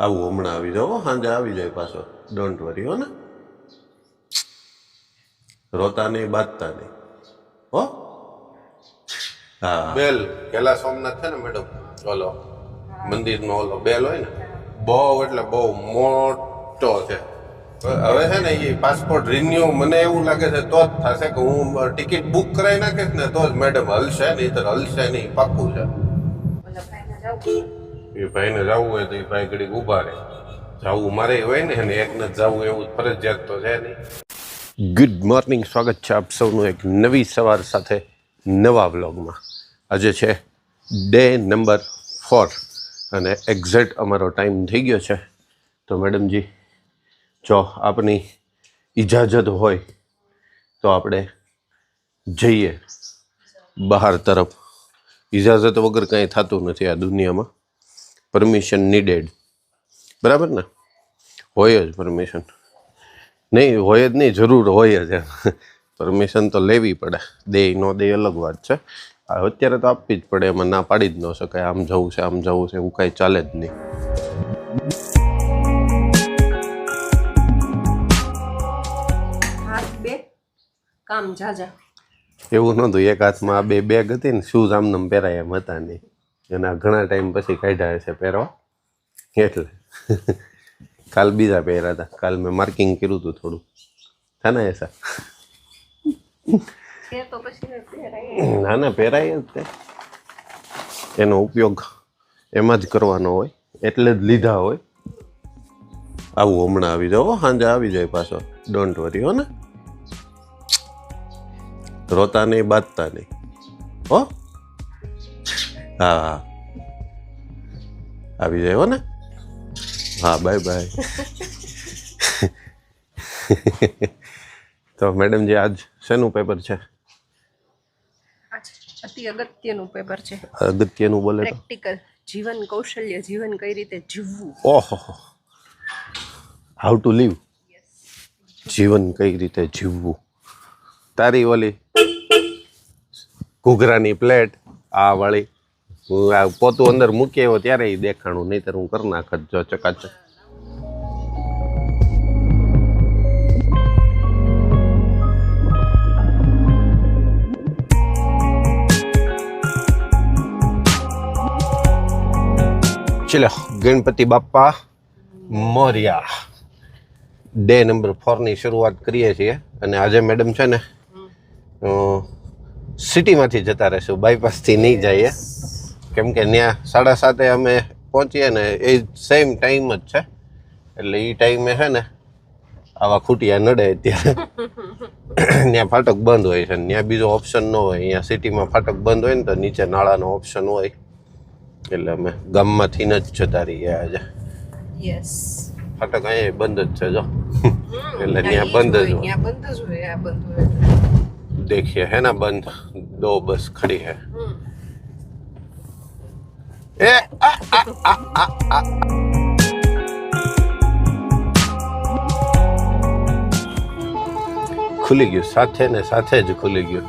આવું હમણાં આવી જાઓ, સાંજે આવી જાય પાછો. ડોન્ટ વરી હો ને, રોતા નહીં બાંધતા નહીં હો. હા, બેલ કેલા સોમનાથ છે ને મેડમ, ઓલો મંદિરનો ઓલો બેલ હોય ને, બહુ એટલે બહુ મોટો છે. હવે છે ને એ પાસપોર્ટ રિન્યુ મને એવું લાગે છે તો જ થશે કે હું ટિકિટ બુક કરાવી નાખીશ ને તો જ મેડમ હલશે, નહીં તો હલશે નહીં, પાક્કું છે. એ ભાઈને જવું હોય તો એ ભાઈ ઘડીક ઊભા રહે. જવું મારે હોય ને એને એકને જ જવું એવું ફરજિયાત તો છે નહીં. ગુડ મોર્નિંગ, સ્વાગત છે આપ સૌનું એક નવી સવાર સાથે નવા વ્લોગમાં. આજે છે ડે નંબર 4 અને એક્ઝેક્ટ અમારો ટાઈમ થઈ ગયો છે. તો મેડમજી, જો આપની ઇજાજત હોય તો આપણે જઈએ બહાર તરફ. ઇજાજત વગર કંઈ થતું નથી આ દુનિયામાં. પરમિશન નીડેડ, બરાબર ને? હોય જ પરમિશન, નહીં હોય જ નહીં, જરૂર હોય જ. પરમિશન તો લેવી પડે, દે ન દે અલગ વાત છે. અત્યારે તો આપવી જ પડે, એમાં ના પાડી જ ન શકાય. આમ જવું છે આમ જવું છે એવું કાંઈ ચાલે જ નહીં. કામ જાજા એવું નહોતું. એક હાથમાં આ બે બેગ હતી ને, શૂઝ આમને પહેરાય એમ હતા નહીં. એના ઘણા ટાઈમ પછી કાઢ્યા છે પહેરવા, એટલે કાલ બીજા પહેર્યા હતા. કાલ મેં માર્કિંગ કર્યું હતું થોડું, છે ને એસા? ના ના, પહેરાય જ તે. એનો ઉપયોગ એમાં જ કરવાનો હોય એટલે જ લીધા હોય. આવું હમણાં આવી જાઓ, સાંજે આવી જાય પાછો. ડોન્ટ વરી હો ને, રોતા નહીં બાંધતા નહીં હો. હા, આવી જાય હો ને. હા, બાય બાય. તો મેડમજી, આજ શેનું પેપર છે? અતિ અગત્યનું પેપર છે. અગત્યનું બોલે તો પ્રેક્ટિકલ જીવન કૌશલ્ય, જીવન કઈ રીતે જીવવું. ઓહો, હાઉ ટુ લીવ, જીવન કઈ રીતે જીવવું. તારી ઓલી ઘૂઘરાની પ્લેટ આ વાળી હું આ પોતું અંદર મૂકી આવ્યો ત્યારે એ દેખાણું, નહીંતર હું કરી નાખત જો ચકાચક. ચલો, ગણપતિ બાપ્પા મોર્યા. ડે નંબર 4 ની શરૂઆત કરીએ છીએ. અને આજે મેડમ છે ને સિટીમાંથી જતા રહીશું, બાયપાસથી નહીં જઈએ. કેમ કે ત્યાં 7:30 અમે પહોંચીએ ને, એ સેમ ટાઈમ જ છે. એટલે એ ટાઈમે છે ને આવા ખૂટિયા નડે અત્યારે. ત્યાં ફાટક બંધ હોય છે, ત્યાં બીજો ઓપ્શન ન હોય. અહીંયા સિટીમાં ફાટક બંધ હોય ને તો નીચે નાળાનો ઓપ્શન હોય. એટલે અમે ગામમાંથી જ જતા રહીએ આજે. ફાટક અહીંયા બંધ જ છે જો, એટલે ત્યાં બંધ જ હોય. देखिए है ना, बंद 2 बस खड़ी है. ए आ, आ, आ, आ, आ. ખુલી ગયું, સાથે ને સાથે જ ખુલી ગયું.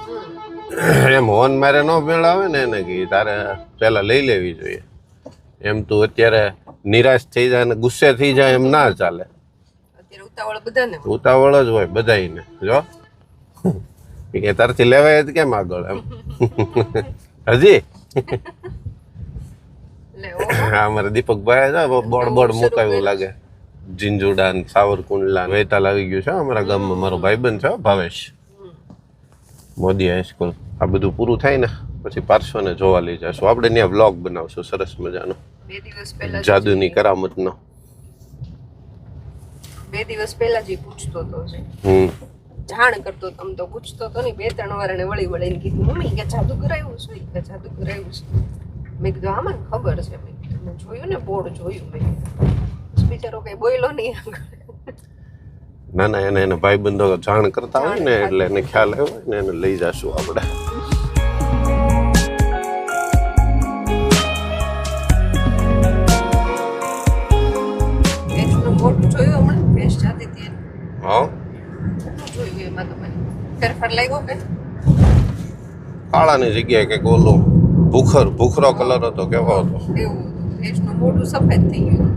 એમ હોન મારે ન મેળાવે ને એને કે તારે પેલા લઈ લેવી જોઈએ. એમ તું અત્યારે નિરાશ થઈ જાય ને ગુસ્સે થઈ જાય એમ ના ચાલે. ઉતાવળ જ હોય બધાને. જો કે તારથી લેવાય જ કેમ આગળ એમ. હજી અમારા દીપકભાઈ છે બોર્ડ બોર્ડ મુકાયું લાગે. ઝીંઝુડા ને સાવરકુંડલા વેતાલ આવી ગયું છે અમારા ગામમાં. મારો ભાઈબંધ છે ભાવેશ, મોદી હાઈસ્કૂલ. આ બધું પૂરું થાય ને પછી પાર્શ્વને જોવા લઈ જશું. આપણે ત્યાં વ્લોગ બનાવશું સરસ મજાનો, જાદુની કરામતનો. 2 દિવસ પહેલા જ પૂછતો હતો છે, જાણ કરતો તમ તો પૂછતો તો નહીં. 2-3 વાર એને વળી વળીને કીધું, મમ્મી કે જાદુ કરાવ્યું છે, કે જાદુ કરાવ્યું છે. મેં કીધું આમાં ખબર છે. મેં જોયું ને, બોર્ડ જોયું. મેં બિચારો કઈ બોલ્યો નહીં. ના ના, એને એના ભાઈબંધો જાણ કરતા હોય ને એટલે એને ખ્યાલ આવ્યો હોય ને, એને લઈ જશું આપણે. બોર્ડ જોયું હમણાં, ભેંસ જાતી હતી. હા, જોયું એમાં તો મને ફેરફાર લાગ્યો કે કાળાની જગ્યાએ કંઈક ઓલો ભૂખરો કલર હતો, કેવો હતો? એવું ફેસનું મોઢું સફેદ થઈ ગયું.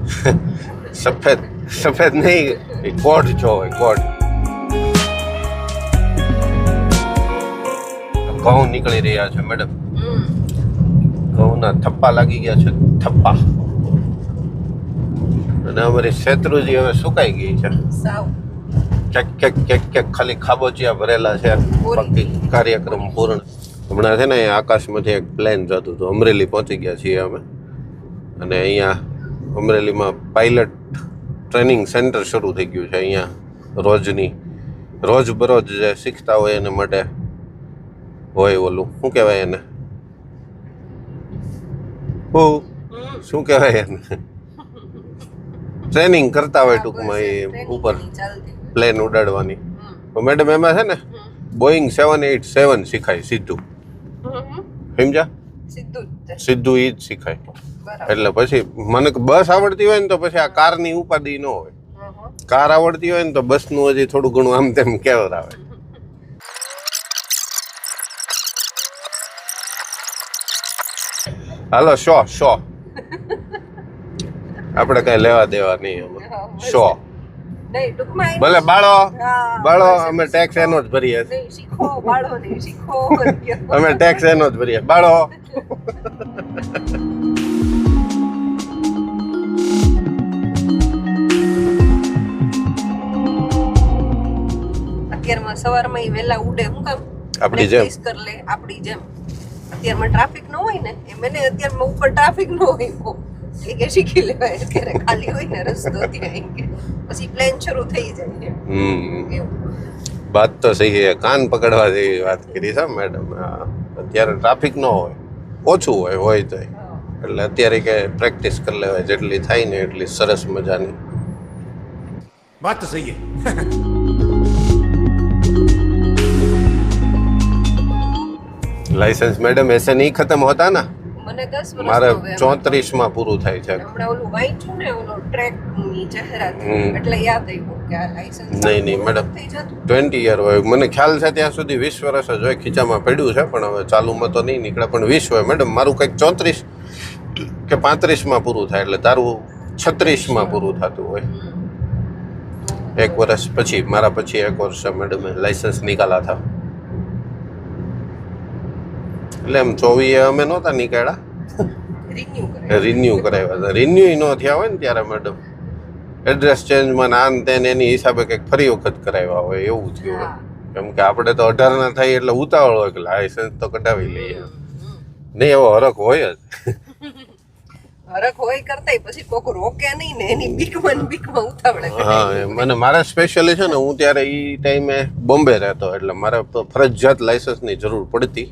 સફેદ નહીં, એ કોડ જો હોય કોડ. ઘઉં નીકળી રહ્યા છે મેડમ. ઘઉંના થપ્પા લાગી ગયા છે, થપ્પા. અને અમારી શેત્રુજી હવે સુકાઈ ગઈ છે. સાવ ક્યાંક ખાલી ખાબોચિયા ભરેલા છે. બાકી કાર્યક્રમ પૂર્ણ. હમણાં છે ને આકાશમાંથી એક પ્લેન જતું હતું. અમરેલી પહોંચી ગયા છીએ અમે. અને અહીંયા અમરેલીમાં પાયલટ ટ્રેનિંગ સેન્ટર શરૂ થઈ ગયું છે. અહીંયા રોજબરોજ જે શીખતા હોય એને માટે હોય ઓલું શું કહેવાય એને, શું કહેવાય એને, ટ્રેનિંગ કરતા હોય ટૂંકમાં એ ઉપર પ્લેન ઉડાડવાની. તો મેડમ એમાં છે ને બોઈંગ 787 શીખાય સીધું. સમજ્યા? સીધું ઈ જ શીખાય. એટલે પછી મને બસ આવડતી હોય ને તો પછી આ કારની ઉપાધિ ન હોય. કાર આવડતી હોય ને તો બસનું હજી થોડું ઘણું આમ તેમ કેવર આવે. હાલો શો આપણે કઈ લેવા દેવા નહીં. શો ભલે બાળો અમે ટેક્સ એનો જ ભરીએ. અમે ટેક્સ એનો જ ભરીએ. બાળો અત્યારમાં સવારમાં ઈ વહેલા ઉડે હું કામ આપણી જેમ આપણી જેમ. અત્યારમાં ટ્રાફિક ન હોય ને એમ એને અત્યારમાં ઉપર ટ્રાફિક ન હોય કે શીખી લેવાય. અત્યારે ખાલી હોય ને રસ્તો ત્યાં કે પછી પ્લેન શરૂ થઈ જાય. વાત તો સહી છે. કાન પકડવા જેવી વાત કરી છે મેડમ. અત્યારે ટ્રાફિક ન હોય, ઓછું હોય તો એટલે અત્યારે કે પ્રેક્ટિસ કરી લેવાય. જેટલી થાય ને એટલી સરસ મજાની વાત તો સહી છે. લાइसेंस मैडम ऐसे नहीं खत्म होता ना. મને 10 વર્ષ મારે 34 માં પૂરું થાય છે. હમણાં ઓલું વાંચ્યું ને ઓલો ટ્રેક ની જાહેરાત એટલે યાદ આવ્યું કે આ લાયસન્સ નહીં મેડમ 20 યર હોય. મને ખ્યાલ છે ત્યાં સુધી 20 વર્ષ જ હોય. ખીચામાં પડ્યું છે પણ હવે ચાલુમાં તો નહીં નીકળે. પણ 20 હોય મેડમ. મારું કંઈક 34 કે 35 માં પૂરું થાય એટલે તારું 36 માં પૂરું થતું હોય. એક વર્ષ પછી મારા પછી એક વર્ષ મેડમ લાયસન્સ નિકાલા થા. એટલે એમ 24 અમે નહોતા નીકળ્યા, રિન્યુ કરાવ્યા હતા. રિન્યુ ન થયા હોય ને ત્યારે મેડમ એડ્રેસ ચેન્જમાં આન તેન એની હિસાબે કંઈક ફરી વખત કરાવ્યા હોય એવું થયું હોય. કેમ કે આપણે તો 18 ના થાય એટલે ઉતાવળ હોય કે લાયસન્સ તો કઢાવી લઈએ. નહીં એવો હરખ હોય જ. હરખ હોય કરતાય પછી કોક રોકે નહીં ને એની બીકમાં ઉતાવળે. હા મને મારે સ્પેશિયલી છે ને હું ત્યારે એ ટાઈમે બોમ્બે રહેતો એટલે મારે ફરજિયાત લાયસન્સની જરૂર પડતી.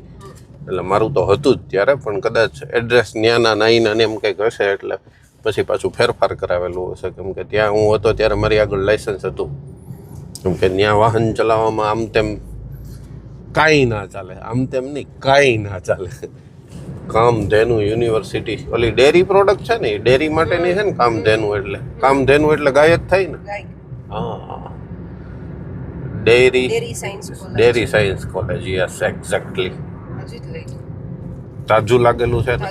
એટલે મારું તો હતું જ ત્યારે પણ કદાચ એડ્રેસ ન્યાના નાઈના ને એમ કંઈક હશે એટલે પછી પાછું ફેરફાર કરાવેલું હશે. કેમ કે ત્યાં હું હતો ત્યારે મારી આગળ લાયસન્સ હતું. કેમ કે ત્યાં વાહન ચલાવવામાં આમ તેમ કાંઈ ના ચાલે. આમ તેમ નહીં, કાંઈ ના ચાલે. કામધેનુ યુનિવર્સિટી ઓલી ડેરી પ્રોડક્ટ છે ને, ડેરી માટેની છે ને કામધેનુ એટલે ગાય જ થાય ને. હા dairy science college. Yes exactly. તાજું લાગેલું છે ને.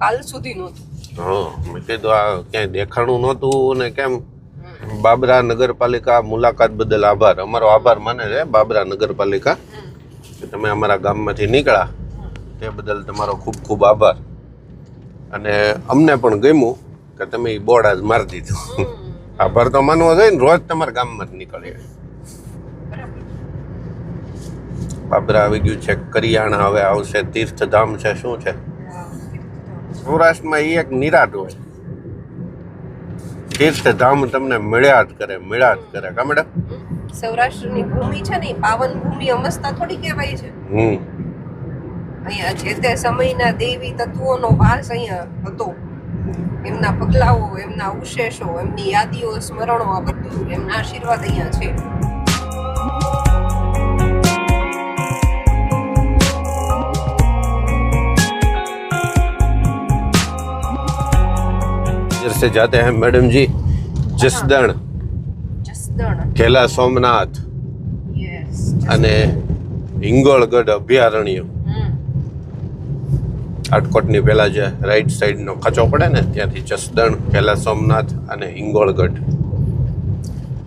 કાલ સુધી નહોતું. હા મેં કીધું આ ક્યાંય દેખાણું નહોતું ને કેમ. બાબરા નગરપાલિકા મુલાકાત બદલ આભાર. અમારો આભાર માને છે બાબરા નગરપાલિકા કે તમે અમારા ગામમાંથી નીકળ્યા તે બદલ તમારો ખૂબ ખૂબ આભાર. અને અમને પણ ગમ્યું કે તમે એ બોર્ડ આજ મારી દીધું. આભાર તો માનવો જોઈએ ને. રોજ તમારા ગામમાં જ નીકળીએ. બાબરા આવી ગયું છે. કરિયાણા હવે આવશે. તીર્થધામ છે. શું છે સૌરાષ્ટ્રમાં એ એક નિરાટ હોય. તીર્થધામ તમને મળ્યા જ કરે કા મેડમ. સૌરાષ્ટ્રની ભૂમિ છે ને પાવન ભૂમિ અમસ્તા થોડી કહેવાય છે. અહીંયા જે તે સમયના દેવી તત્વોનો વાસ અહીંયા હતો. એમના પગલાઓ, એમના અવશેષો, એમની યાદીઓ, સ્મરણો, આ બધું એમના આશીર્વાદ અહીંયા છે. से जाते हैं मैडम जी जसदण, ખેલા સોમનાથ અને હિંગોળગઢ અભયારણ્ય. આટકોટની પહેલાં જે રાઈટ સાઈડનો ખાંચો પડે ને ત્યાંથી જસદણ, પહેલા સોમનાથ અને હિંગોળગઢ.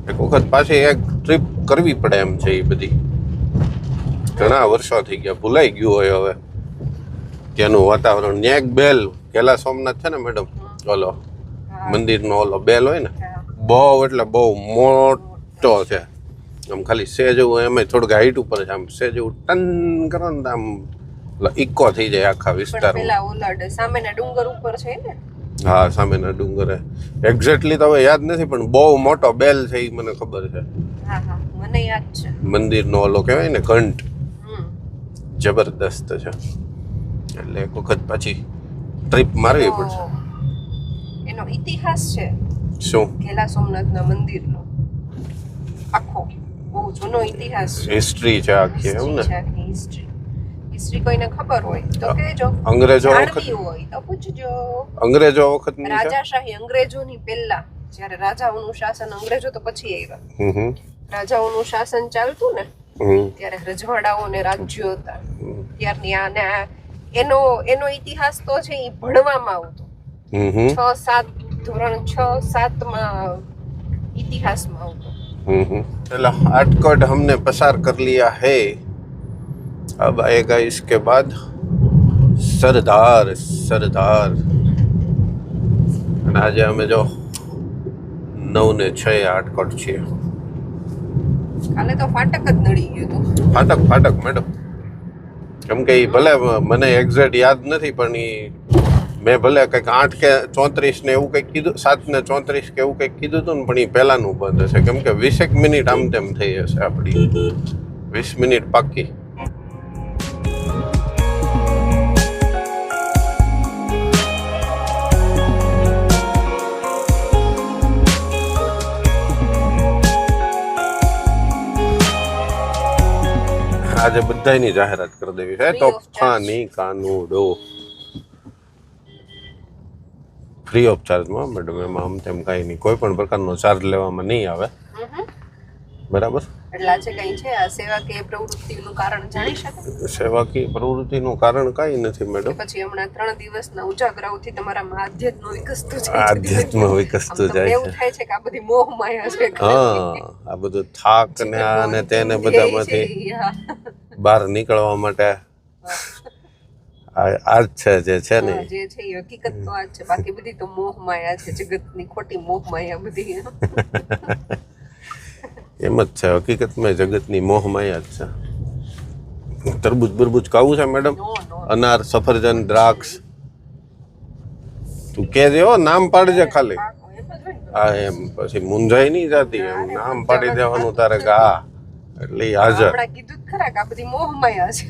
એક વખત પાછી એક ટ્રીપ કરવી પડે એમ છે. એ બધી ઘણા વર્ષો થઈ ગયા, ભૂલાઈ ગયું હોય હવે ત્યાંનું વાતાવરણ. ત્યાં એક બેલ, પહેલા સોમનાથ છે ને મેડમ, ઓલો મંદિરનો ઓલો બેલ હોય ને, બહુ એટલે બહુ મોટો છે. આમ ખાલી સેજ એવું, એમાં થોડુંક હાઈટ ઉપર છે. આમ સેજ એવું ટન કરો ને આમ ઇકો થઈ જાય આખા વિસ્તારમાં. પેલા ઓલા સામેના ડુંગર ઉપર છે ને? હા, સામેના ડુંગરે. એક્ઝેક્ટલી તો હવે યાદ નથી, પણ બહુ મોટો બેલ છે એ મને ખબર છે. હા હા, મને યાદ છે. મંદિરનો ઓલો કહેવાય ને ઘંટ, જબરદસ્ત છે. એટલે એક વખત પછી ટ્રીપ મારવી પડશે. એનો ઇતિહાસ છે શું? ઘેલા સોમનાથના મંદિરનો આખો બહુ જૂનો ઇતિહાસ છે. હિસ્ટ્રી છે આખી, એમ ને? હિસ્ટ્રી કોઈને ખબર હોય તો કહેજો. અંગ્રેજો જાણવી વખત, હોય તો પૂછજો. અંગ્રેજો વખતની છે. રાજાશાહી અંગ્રેજોની પહેલા, જ્યારે રાજાઓનું શાસન, અંગ્રેજો તો પછી આવ્યા. હમ રાજાઓનું શાસન ચાલતું ને હમ ત્યારે રજવાડાઓ ને રાજ્યો હતા ત્યારની. આને એનો ઇતિહાસ તો છે એ ભણવામાં આવતો. હમ 6-7 ધોરણ 6-7 માં ઇતિહાસમાં આવતો. चलो आटकोट हमने पसार कर लिया है. अब आएगा इसके बाद सरदार. અને આજે અમે જો 9 ને 6 આટકોટ છીએ. કાલે તો ફાટક જ નડી ગયું હતું. ફાટક મેડમ. કેમ કે એ ભલે મને એક્ઝેક્ટ યાદ નથી, પણ એ મેં ભલે કંઈક 8 કે 34 ને એવું કંઈક કીધું, 7 ને 34 કે એવું કંઈક કીધું હતું ને, પણ એ પહેલાંનું બંધ હશે. કેમ કે 20 મિનિટ આમ તેમ થઈ હશે આપણી, 20 મિનિટ પાકી. આજે બધાની જાહેરાત કરી દેવી છે. તોફાની કાનુડો ફ્રી ઓફ ચાર્જમાં મેડમ. એમાં આમ તેમ કાંઈ નહીં, કોઈ પણ પ્રકારનો ચાર્જ લેવામાં નહીં આવે. બરાબર. એટલે આજે કઈ છે આ સેવાકીય પ્રવૃત્તિનું કારણ જાણી શકાય? સેવાકીય પ્રવૃત્તિનું કારણ કાંઈ નથી મેડમ. પછી હમણાં 3 દિવસના ઉજાગરાઓથી તમારામાં આધ્યાત્મ વિકસતું છે. આધ્યાત્મ વિકસતું જાય એવું થાય છે કે આ બધી મોહ માયા છે. હા, આ બધું થાક ને આ ને તેને બધામાંથી બહાર નીકળવા માટે આ જ છે જે છે ને, જે છે એ હકીકત તો આ જ છે. બાકી બધી તો મોહ માયા છે, જગતની ખોટી મોહ માયા બધી. એમ જ છે હકીકતમાં, જગતની મોહ માયા જ છે. તરબૂચ બરબૂચ ખાવું છે મેડમ? અનાર, સફરજન, દ્રાક્ષ? તું કહેજે હો, નામ પાડજે ખાલી. હા, એમ પછી મૂંઝાઈ નહીં જાતી. એમ નામ પાડી દેવાનું તારે કે હા, એટલે હાજર. કીધું જ ખરા કે આ બધી મોહ માયા છે,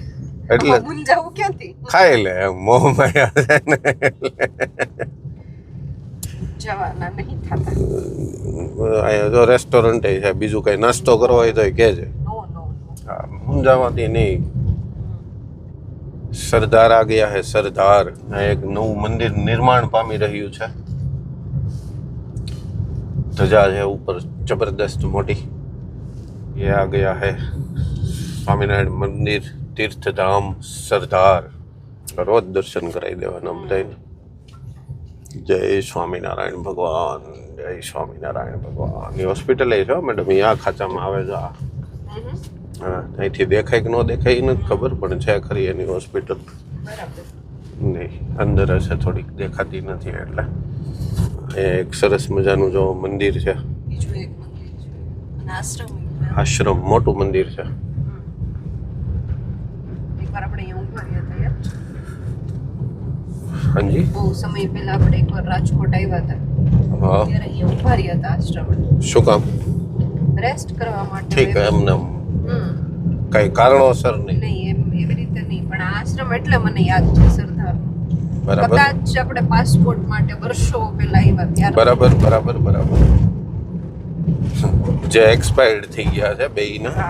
એટલે મૂંઝાવું ક્યાંથી? ખાઈ લે, એમ મોહ માયા છે ને. જવાના નહીં થતા. અહીંયા જો રેસ્ટોરન્ટ છે, બીજું કઈ નાસ્તો કરવો હોય તો કહેજે. હા, મૂંઝાવાથી નહીં. સરદાર આ ગયા હે સરદાર. આ એક નવું મંદિર નિર્માણ પામી રહ્યું છે. ધજા છે ઉપર જબરદસ્ત મોટી. ये आ गया है સ્વામિનારાયણ મંદિર તીર્થધામ સરદાર. રોજ દર્શન કરાવી દેવાના બધાને. જય સ્વામિનારાયણ ભગવાન, જય સ્વામિનારાયણ ભગવાન. એ હોસ્પિટલ છે મેડમ, આ ખાચામાં આવે છે. હા, અહીંથી દેખાય કે ન દેખાય એ નથી ખબર, પણ છે ખરી એની હોસ્પિટલ. નહીં, અંદર હશે, થોડીક દેખાતી નથી. એટલે એ એક સરસ મજાનું જો મંદિર છે. બીજું એક મંદિર છે, આશ્રમ. આશ્રમ મોટું મંદિર છે. એકવાર આપણે અહીંયા ઉભા રહ્યા હતા યાર. હાજી, બહુ સમય પહેલા આપણે એકવાર રાજકોટ આવ્યા હતા. હા, ત્યારે અહીંયા ઉભા રહ્યા હતા આશ્રમ. શું કામ? રેસ્ટ કરવા માટે. ઠીક, એમને કઈ કારણોસર નહીં. નહીં, એવી રીતે નહીં, પણ આ આશ્રમ એટલે મને યાદ છે સરદાર. બરાબર કદાચ આપણે પાસપોર્ટ માટે વર્ષો પહેલા આવ્યા ત્યારે. બરાબર. જે એક્સપાયર્ડ થઈ ગયા છે બેયના.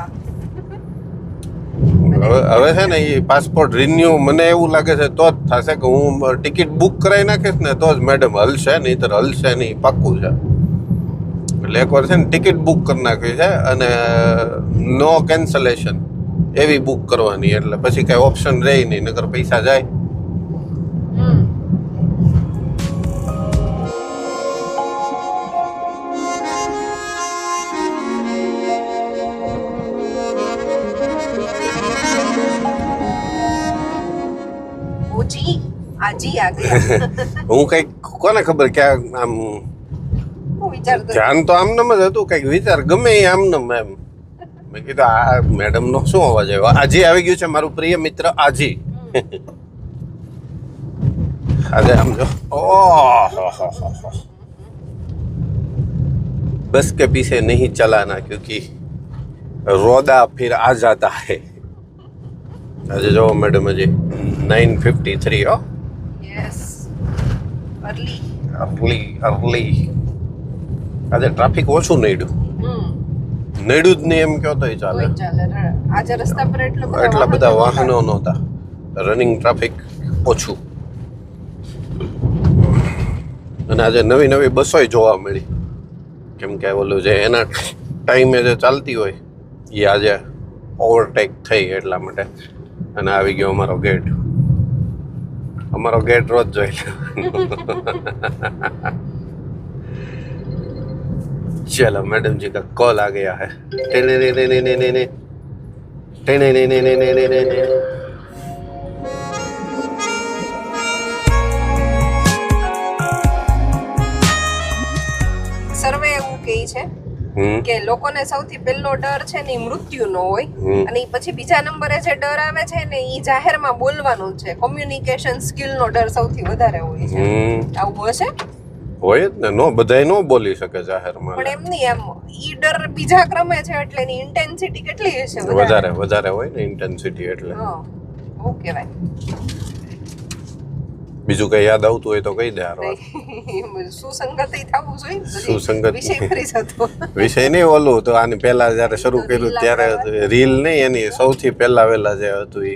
હવે છે ને એ પાસપોર્ટ રિન્યુ મને એવું લાગે છે તો જ થશે કે હું ટિકિટ બુક કરાવી નાખીશ ને તો જ મેડમ હલશે, નહીંતર હલશે નહીં, પાક્કું છે. એટલે એકવાર છે ને ટિકિટ બુક કરી નાખવી છે અને નો કેન્સલેશન એવી બુક કરવાની. એટલે પછી કાંઈ ઓપ્શન રહે નહીં, નકર પૈસા જાય. આજી આ ગયા. હું કઈક કોને ખબર ક્યાં આમ હું વિચારતો ધ્યાન તો આમનામ જ હતું, કઈક વિચાર ગમે એ આમનામ એમ. મેં કીધું આ મેડમ નો શું અવાજ આવ્યો? આજી આવી ગયું છે, મારું પ્રિય મિત્ર આજી. આજે આમ જો, ઓહ, बस के पीछे नहीं चलाना क्योंकि रोदा फिर आ जाता है. આજે જો મેડમ હજી 9:53 હો. Yes early. અર્લી આજે ટ્રાફિક ઓછું નડ્યું જ નહીં એમ કહો તોય ચાલે. આજે રસ્તા પર એટલા બધા વાહનો નહોતા, રનિંગ ટ્રાફિક ઓછું. અને આજે નવી નવી બસોય જોવા મળી, કેમ કે ઓલું જે એના ટાઈમે જે ચાલતી હોય એ આજે ઓવરટેક થઈ એટલા માટે. અને આવી ગયો અમારો ગેટ. અમારો ગેટ રોજ જોઈ લે. चलो मैडम जी का कॉल आ गया है. સર્વે એવું કહે છે કે લોકોને સૌથી પહેલો ડર છે ને મૃત્યુનો હોય, અને પછી બીજા નંબરે જે ડર આવે છે ને એ જાહેરમાં બોલવાનો છે. કોમ્યુનિકેશન સ્કિલનો ડર સૌથી વધારે હોય છે. આવું હશે? હોય જ ને, નો બધાય નો બોલી શકે જાહેરમાં. પણ એમ નહીં, એમ ઈ ડર બીજા ક્રમે છે એટલે એની ઇન્ટેન્સિટી કેટલી હશે? વધારે હોય ને ઇન્ટેન્સિટી એટલે. બહુ કહેવાય. બીજું કઈ યાદ આવતું હોય તો કહી દે. સુસંગત થવું જોઈએ. સુસંગત વિષય ફરી જતો વિષય નહીં, ઓલું તો આની પહેલા જયારે શરૂ કર્યું ત્યારે રીલ નહીં, એની સૌથી પહેલા વેલા જે હતું એ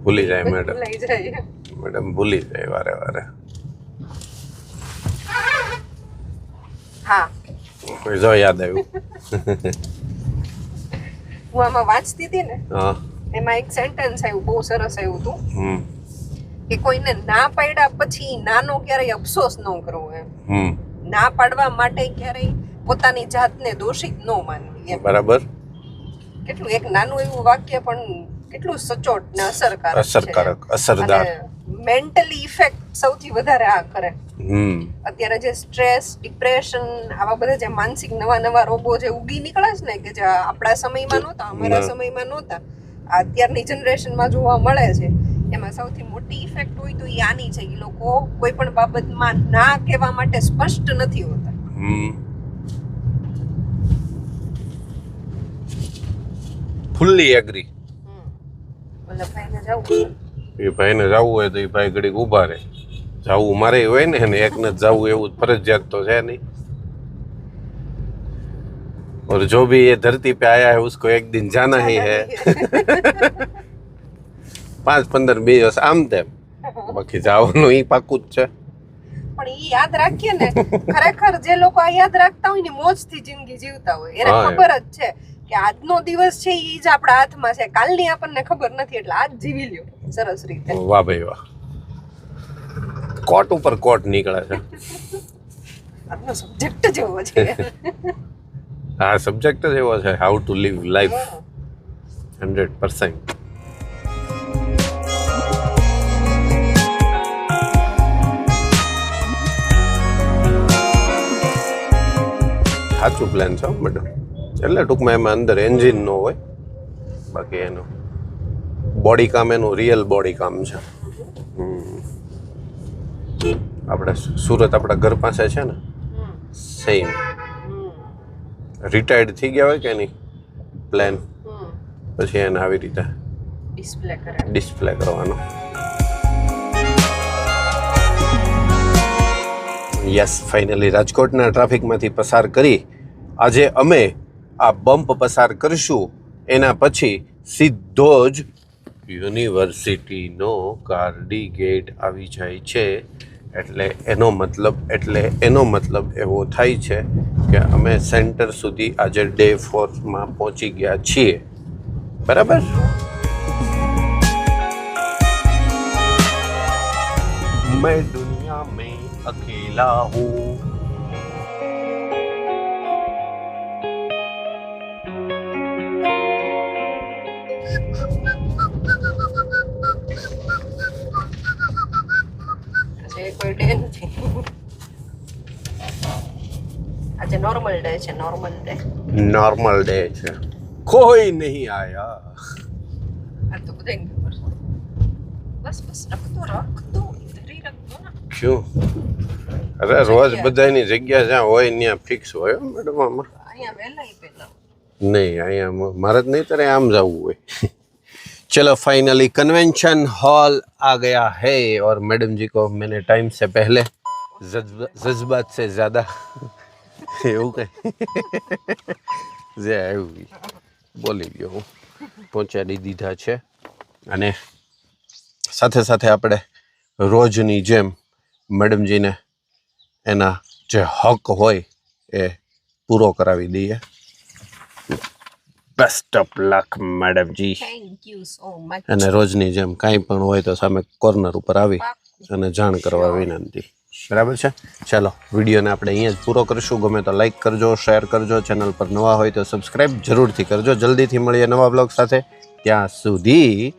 ભૂલી જાય મેડમ. મેડમ ભૂલી જાય વારે વારે. હા જો યાદ આવ્યું. હું આમાં વાંચતી હતી ને, હા, એમાં એક સેન્ટેન્સ આવ્યું, બહુ સરસ આવ્યું હતું કે કોઈને ના પાડ્યા પછી નાનો ક્યારેય અફસોસ ન કરવો. એમ ના પાડવા માટે ક્યારેય પોતાની જાતને દોષિત ન માનવી. બરાબર. કેટલું એક નાનું એવું વાક્ય પણ કેટલું સચોટ ને અસરકારક અસરદાર. મેન્ટલી ઇફેક્ટ સૌથી વધારે આ કરે. અત્યારે જે સ્ટ્રેસ, ડિપ્રેશન, આવા બધા જે માનસિક નવા રોગો જે ઉગી નીકળે છે ને, કે જે આપણા સમયમાં નહોતા, અમારા સમયમાં નહોતા, અત્યારની જનરેશનમાં જોવા મળે છે, એમાં સૌથી મોટી ઇફેક્ટ હોય તો એ આની છે. એ લોકો કોઈ પણ બાબતમાં ના કહેવા માટે સ્પષ્ટ નથી હોતા. Fully agri. ઓલા ભાઈને જવું, એ ભાઈને જવું હોય તો એ ભાઈ ઘડીક ઊભા રહે. જવું મારે હોય ને, એને એકને જ જવું એવું ફરજિયાત તો છે નહીં. और जो भी ये धरती पे आया है उसको एक दिन जाना ही है. 5-15 દિવસ આમ તેમ, બાકી જવાનું ઈ પાકું જ છે. પણ ઈ યાદ રાખીએ ને, ખરેખર જે લોકો આ યાદ રાખતા હોય ને મોજથી જિંદગી જીવતા હોય, એને ખબર જ છે કે આજનો દિવસ છે ઈ જ આપણા હાથમાં છે. કાલની આપણને ખબર નથી, એટલે આજ જીવી લ્યો સરસ રીતે. વાહ ભાઈ વાહ, કોટ ઉપર કોટ નીકળે છે. આજનો સબ્જેક્ટ જેવો છે. હા, સબ્જેક્ટ જ એવો છે, હાઉ ટુ લીવ લાઈફ 100%. સાચું પ્લાન છે મેડમ. એટલે ટૂંકમાં એમાં અંદર એન્જિન નો હોય, બાકી એનું બોડી કામ એનું રિયલ બોડી કામ છે. આપણે સુરત આપણા ઘર પાસે છે ને, સેમ રિટાયર્ડ થઈ ગયા હોય કે નહીં પ્લાન, પછી એને આવી રીતે ડિસ્પ્લે કરવાનો. યસ, ફાઇનલી રાજકોટના ટ્રાફિકમાંથી પસાર કરી આજે અમે આ બમ્પ પસાર કરીશું. એના પછી સીધો જ યુનિવર્સિટીનો કારડી ગેટ આવી જાય છે. એટલે એનો મતલબ એવો થાય છે કે અમે સેન્ટર સુધી આજે ડે 4માં પહોંચી ગયા છીએ. બરાબર. मैं दुनिया में अकेला हूँ. આજે કોઈ ડે નથી. આજે નોર્મલ ડે છે, નોર્મલ ડે. નોર્મલ ડે છે, કોઈ નહીં આયા. આ તો બધાને ખબર છે. બસ બસ રખતો ધરી રખતો ને. શું? અરે રોજ બધાની જગ્યા જ્યાં હોય ત્યાં ફિક્સ હોય હો મેડમ. આમાં અહીંયા વહેલા પેલા नहीं અહીંયા મારે જ નહીં તારે આમ જવું હોય. चलो फाइनली कन्वेंशन हॉल आ गया है और मैडम जी को मैंने टाइम से पहले जज्बात से ज़्यादा એવું કઈ જે આવ્યું બોલી ગયો હું પહોંચાડી દીધા છે. અને સાથે સાથે આપણે રોજની જેમ મેડમજીને એના જે હક હોય એ પૂરો કરાવી દઈએ. બેસ્ટ ઓફ લક મેડમજી. Thank you so much. અને રોજની જેમ કાંઈ પણ હોય તો સામે કોર્નર ઉપર આવી અને જાણ કરવા વિનંતી. બરાબર છે. ચાલો વિડીયોને આપણે અહીંયા જ પૂરો કરીશું. ગમે તો લાઈક કરજો, શેર કરજો, ચેનલ પર નવા હોય તો સબસ્ક્રાઈબ જરૂરથી કરજો. જલ્દીથી મળીએ નવા બ્લોગ સાથે. ત્યાં સુધી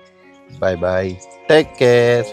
બાય બાય, ટેક કેર.